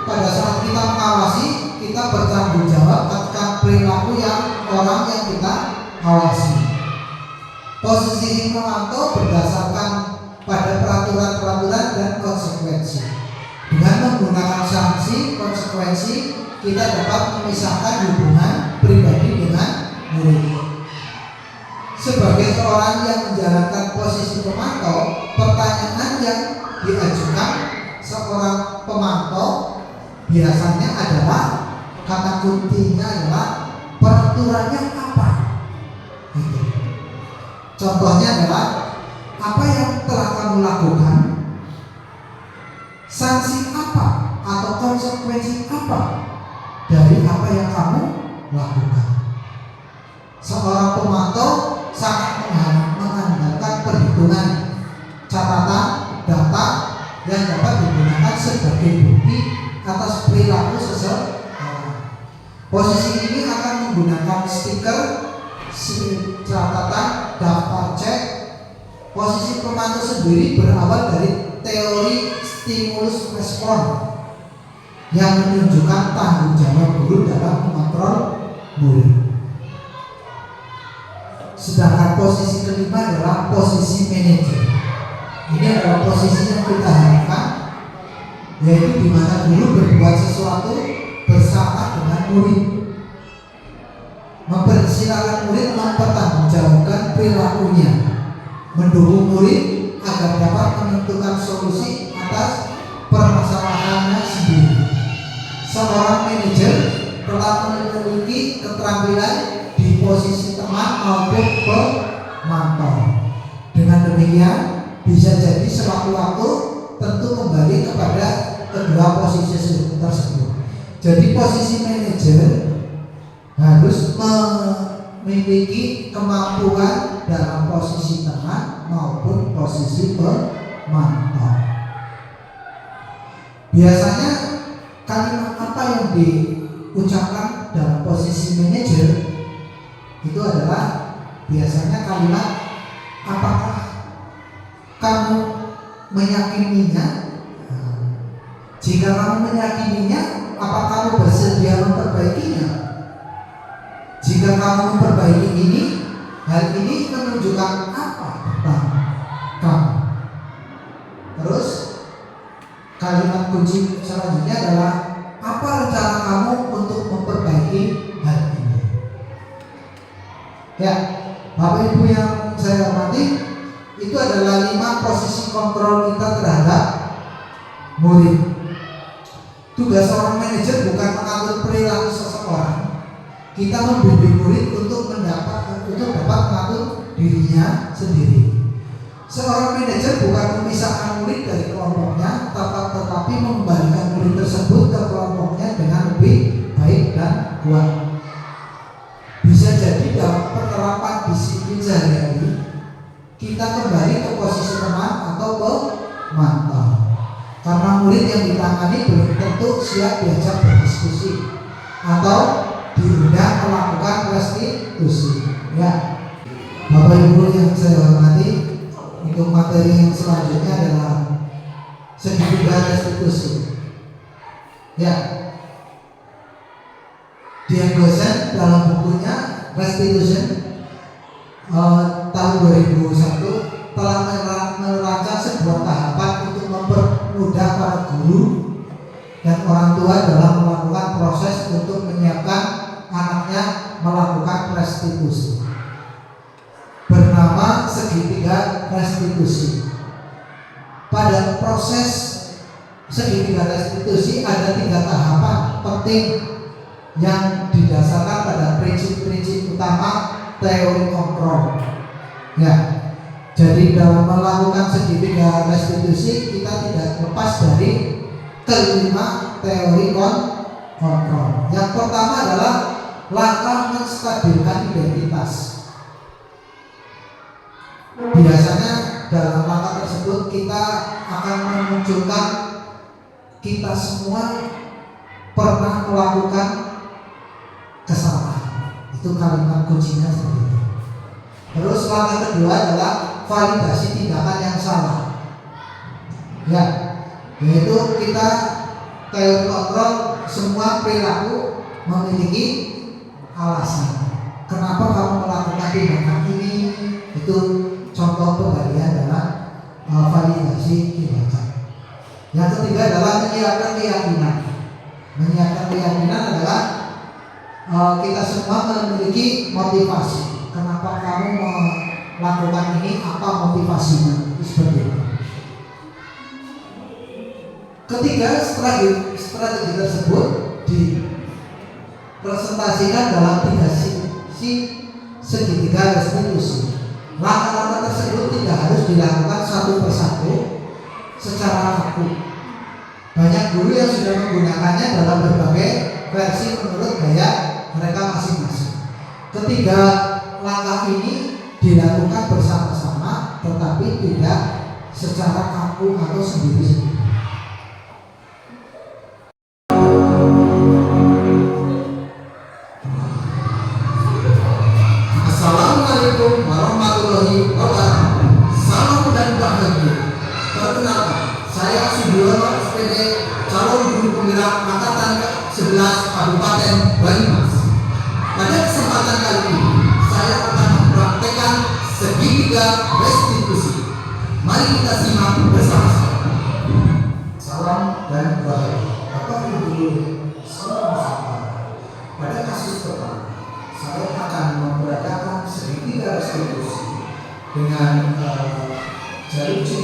Pada saat kita mengawasi, kita bertanggung jawab akan perilaku orang yang kita awasi. Posisi memantau berdasarkan pada peraturan-peraturan dan konsekuensi. Dengan menggunakan sanksi, konsekuensi, kita dapat memisahkan hubungan pribadi dengan murid. Sebagai seorang yang menjalankan posisi pemantau, pertanyaan yang diajukan seorang pemantau biasanya adalah, kata kuntinya adalah peraturannya apa? Gitu. Contohnya adalah, apa yang telah kamu lakukan? Sanksi apa atau konsekuensi apa dari apa yang kamu lakukan? Seorang pemantau sangat mengandalkan perhitungan, catatan, data yang dapat digunakan sebagai bukti atas perilaku seseorang. Posisi ini akan menggunakan stiker, catatan, daftar cek. Posisi pemantau sendiri berawal dari teori stimulus respon yang menunjukkan tanggung jawab guru dalam mengontrol murid. Sedangkan posisi kelima adalah posisi manajer. Ini adalah posisi yang kita harapkan, yaitu di mana guru berbuat sesuatu bersama dengan murid, mempersilahkan murid mempertanggungjawabkan perilakunya, mendukung murid agar dapat menentukan solusi atas permasalahannya sendiri. Seorang manajer telah memiliki keterampilan di posisi teman maupun pemantau. Dengan demikian, bisa jadi sewaktu-waktu tentu kembali kepada kedua posisi tersebut. Jadi posisi manajer harus memiliki kemampuan dalam posisi teman maupun posisi pemantau. Biasanya kalimat apa yang diucapkan dalam posisi manajer itu adalah biasanya kalimat, apakah kamu meyakininya? Jika kamu meyakininya, apa kamu bersedia memperbaikinya? Jika kamu memperbaiki ini, hal ini menunjukkan apa tentang kamu? Terus kalimat kunci selanjutnya adalah, apa rencana kamu untuk memperbaiki hal ini? Ya, Bapak Ibu yang saya hormati, itu adalah 5 posisi kontrol kita terhadap murid. Tugas seorang manajer bukan mengatur perilaku seseorang. Kita membimbing murid untuk dapat mengatur dirinya sendiri. Seorang manajer bukan memisahkan murid dari kelompoknya, tetapi mengembalikan murid tersebut ke kelompoknya dengan lebih baik dan kuat. Bisa jadi dalam penerapan disiplin sehari-hari, kita kembali ke posisi teman atau pemantau. Karena murid yang ditangani belum tentu siap diajak berdiskusi atau diundang melakukan restitusi. Ya, Bapak Ibu yang saya hormati, untuk materi yang selanjutnya adalah segitiga restitusi. Ya, Dian Gosen dalam bukunya Restitution tahun 2001 telah merancang sebuah tahapan untuk mempermudah para guru dan orang tua dalam melakukan proses untuk menyiapkan anaknya melakukan restitusi, bernama segitiga restitusi. Pada proses segitiga restitusi ada 3 tahapan penting yang didasarkan pada prinsip-prinsip utama teori kontrol. Ya, jadi dalam melakukan segitiga restitusi kita tidak lepas dari kelima teori kontrol. Yang pertama adalah langkah menstabilkan identitas. Biasanya dalam langkah tersebut kita akan memunculkan kita semua pernah melakukan kesalahan. Itu kalimat kuncinya seperti itu. Terus langkah kedua adalah validasi tindakan yang salah. Ya, yaitu kita teori kontrol semua perilaku memiliki alasan. Kenapa kamu melakukan tindakan ini? Itu contoh pembagian dalam validasi tindakan. Yang ketiga adalah menyiapkan keyakinan. Menyiapkan keyakinan adalah kita semua memiliki motivasi. Kenapa kamu melakukan ini? Apa motivasinya? Itu seperti itu. Ketiga, strategi tersebut dipresentasikan dalam 3 sisi segitiga restitusi. Langkah-langkah tersebut tidak harus dilakukan satu persatu secara kaku. Banyak guru yang sudah menggunakannya dalam berbagai versi menurut gaya mereka masing-masing. Ketiga langkah ini dilakukan bersama-sama tetapi tidak secara kaku atau sendiri-sendiri. Assalamualaikum warahmatullahi wabarakatuh. Salam dan bahagia. Perkenalkan, saya Sudiono SPD, calon guru penggerak angkatan 11 Kabupaten Banyumas. Pada kesempatan kali ini, saya akan mempraktekkan segitiga restitusi. Mari kita simak bersama-sama. Salam dan bahagia. Bapak Ibu guru, sama-sama. Pada kasus pertama, saya akan memperagakan segitiga restitusi dengan jalur cerita,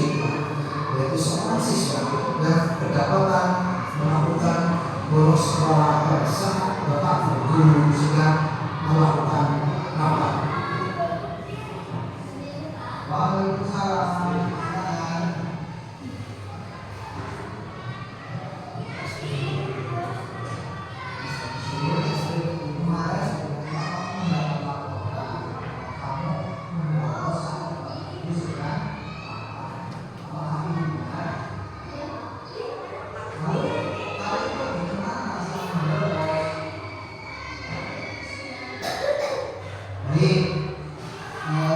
yaitu seorang siswa yang kedapatan melakukan bolos sekolah pada saat bapak guru sedang melakukan rapat. Waalaikumsalam.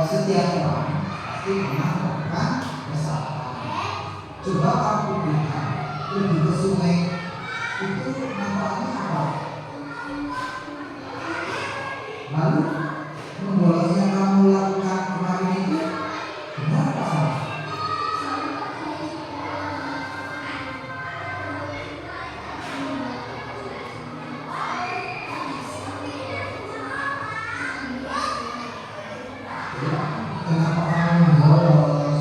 Setiap orang pasti pernah melakukan kesalahan. Coba kamu lihat pergi ke sungai, itu manfaatnya apa? Lalu membolos yang kamu lakukan kemarin itu benar apa salah? Kenapa kamu bolos?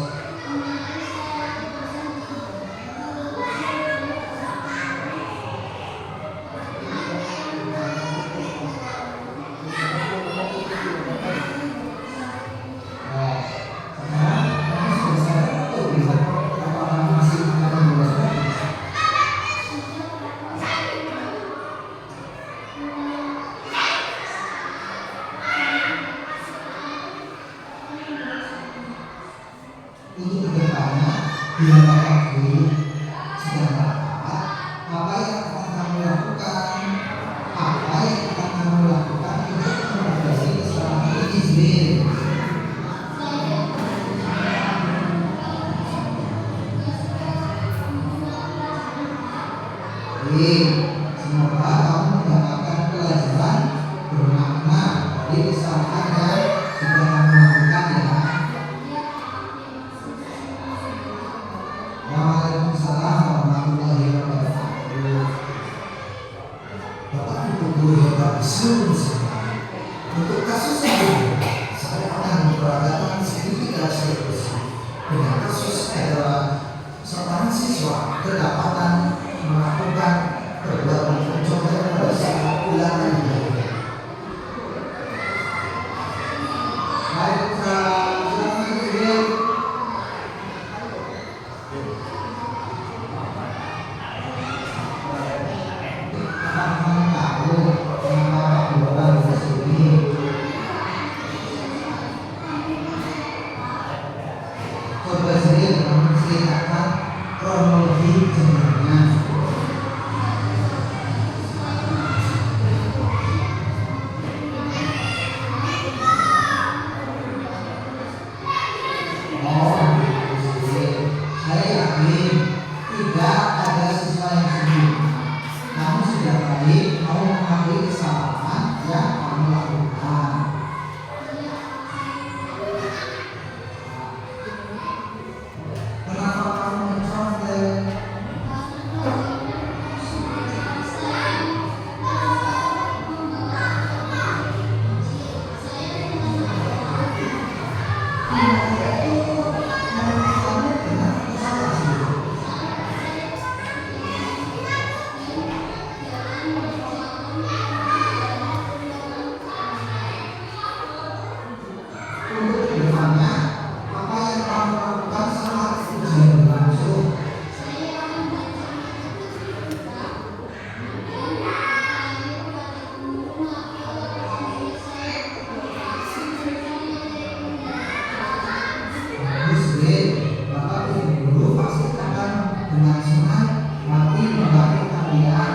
Untuk kedepannya, bila bapak guru sedang berapa yang akan kamu lakukan, apa yang akan kamu lakukan untuk memperbaiki kesalahan ini sendiri. mahasiswa di seluruh Nusantara. Untuk kasus ini, saya akan memperagakan sedikit diskusi dengan kasus adalah seorang siswa kedapatan melakukan perbuatan pencurian pada saat ulangan hidup. Baik, silakan berdiri. Coba saya menceritakan kronologi sebenarnya. Saya yakin tidak ada siswa yang sedih. Kamu sudah baik mau mengakui kesalahan yang kamu lakukan. Kenapa kamu mencontek? Untuk kedepannya, apa yang kamu lakukan saat ujian berlangsung? Bagus deh, Bapak Ibu Guru pasti akan dengan senang hati membantu kalian.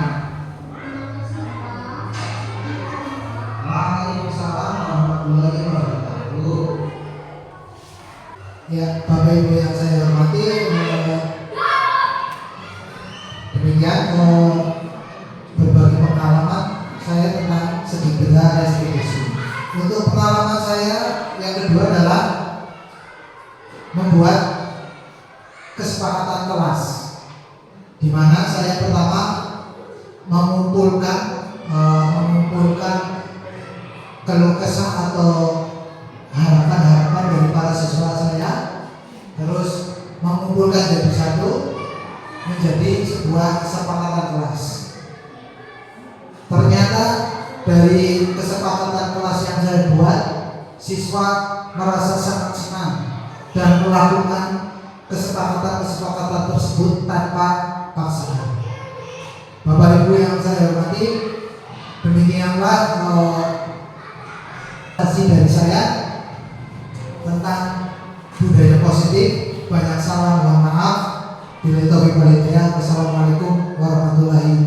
Waalaikumsalam warahmatullahi wabarakatuh. Ya, Bapak Ibu yang saya hormati, demikian berbagi pengalaman saya tentang segitiga restitusi. Untuk pengalaman saya yang kedua adalah membuat kesepakatan kelas, di mana saya pertama mengumpulkan keluh kesah atau harapan-harapan dari para siswa saya, terus mengumpulkan jadi satu menjadi sebuah kesepakatan kelas. Ternyata dari kesepakatan kelas yang saya buat, siswa merasa sangat senang dan melakukan kesepakatan tersebut tanpa paksaan. Bapak Ibu yang saya hormati, demikianlah dari saya tentang budaya positif. Banyak salam, mohon maaf. Wassalamualaikum warahmatullahi wabarakatuh.